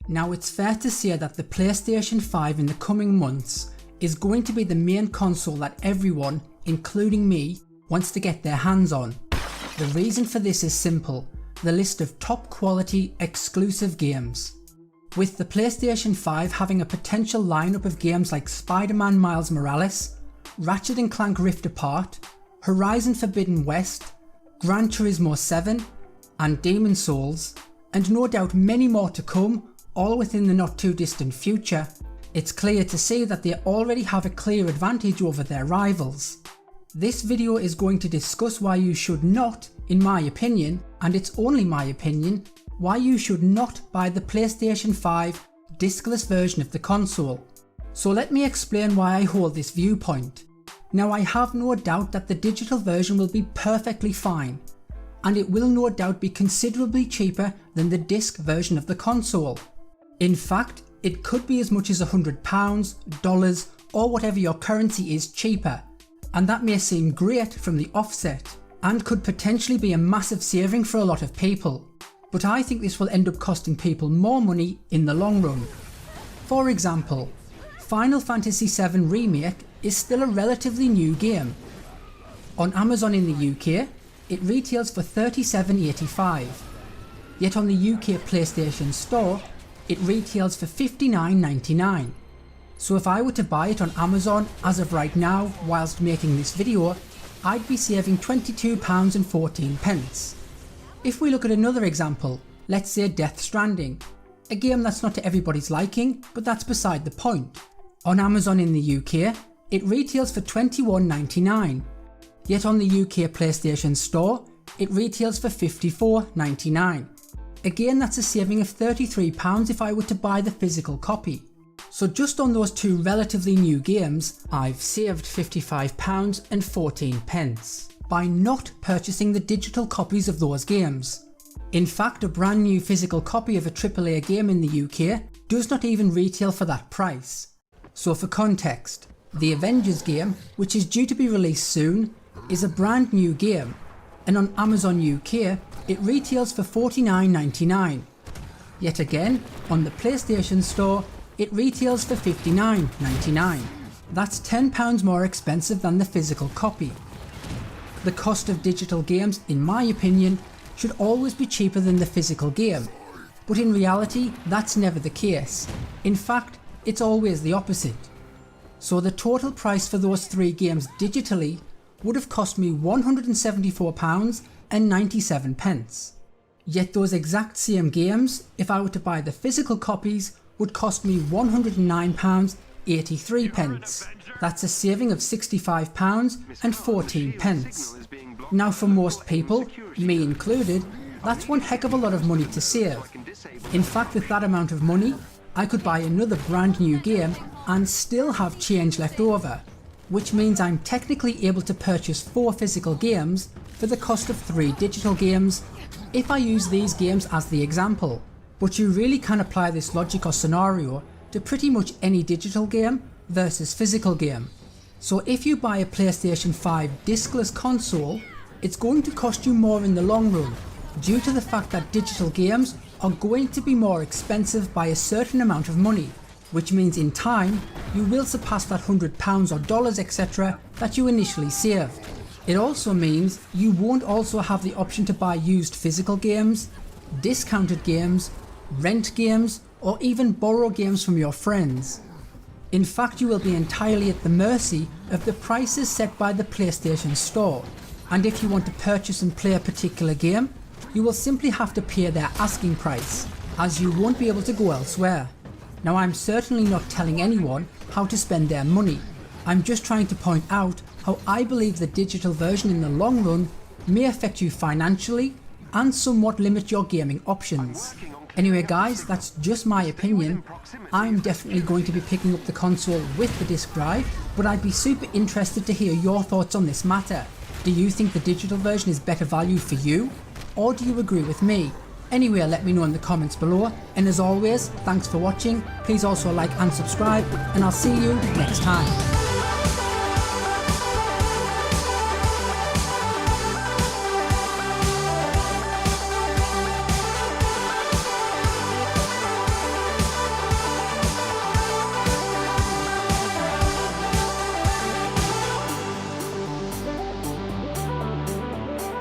Now it's fair to say that the PlayStation 5 in the coming months is going to be the main console that everyone, including me, wants to get their hands on. The reason for this is simple: the list of top quality exclusive games. With the PlayStation 5 having a potential lineup of games like Spider-Man Miles Morales, Ratchet & Clank Rift Apart, Horizon Forbidden West, Gran Turismo 7 and Demon's Souls, and no doubt many more to come, all within the not too distant future, it's clear to see that they already have a clear advantage over their rivals. This video is going to discuss why you should not, in my opinion, and it's only my opinion, why you should not buy the PlayStation 5 discless version of the console. So let me explain why I hold this viewpoint. Now I have no doubt that the digital version will be perfectly fine, and it will no doubt be considerably cheaper than the disc version of the console. In fact, it could be as much as £100, dollars, or whatever your currency is cheaper, and that may seem great from the offset, and could potentially be a massive saving for a lot of people. But I think this will end up costing people more money in the long run. For example, Final Fantasy VII Remake is still a relatively new game. On Amazon in the UK, it retails for £37.85, yet on the UK PlayStation Store, it retails for £59.99. So if I were to buy it on Amazon as of right now whilst making this video, I'd be saving £22.14. If we look at another example, let's say Death Stranding, a game that's not to everybody's liking, but that's beside the point. On Amazon in the UK, it retails for £21.99, yet on the UK PlayStation Store, it retails for £54.99. Again, that's a saving of £33 if I were to buy the physical copy. So just on those two relatively new games, I've saved £55.14 by not purchasing the digital copies of those games. In fact, a brand new physical copy of a AAA game in the UK does not even retail for that price. So for context, the Avengers game, which is due to be released soon, is a brand new game, and on Amazon UK it retails for £49.99. Yet again, on the PlayStation Store it retails for £59.99. That's £10 more expensive than the physical copy. The cost of digital games, in my opinion, should always be cheaper than the physical game, but in reality that's never the case. In fact, it's always the opposite. So the total price for those three games digitally would have cost me £174.97. Yet those exact same games, if I were to buy the physical copies, would cost me £109.83. That's a saving of £65.14. Now for most people, me included, that's one heck of a lot of money to save. In fact, with that amount of money, I could buy another brand new game and still have change left over, which means I'm technically able to purchase 4 physical games for the cost of 3 digital games if I use these games as the example. But you really can apply this logic or scenario to pretty much any digital game versus physical game. So if you buy a PlayStation 5 discless console, it's going to cost you more in the long run due to the fact that digital games are going to be more expensive by a certain amount of money, which means in time you will surpass that £100 or dollars etc. that you initially saved. It also means you won't also have the option to buy used physical games, discounted games, rent games, or even borrow games from your friends. In fact, you will be entirely at the mercy of the prices set by the PlayStation Store, and if you want to purchase and play a particular game, you will simply have to pay their asking price, as you won't be able to go elsewhere. Now, I'm certainly not telling anyone how to spend their money. I'm just trying to point out how I believe the digital version in the long run may affect you financially and somewhat limit your gaming options. Anyway guys, that's just my opinion. I'm definitely going to be picking up the console with the disc drive, but I'd be super interested to hear your thoughts on this matter. Do you think the digital version is better value for you? Or do you agree with me? Anyway, let me know in the comments below, and as always, thanks for watching. Please also like and subscribe, and I'll see you next time.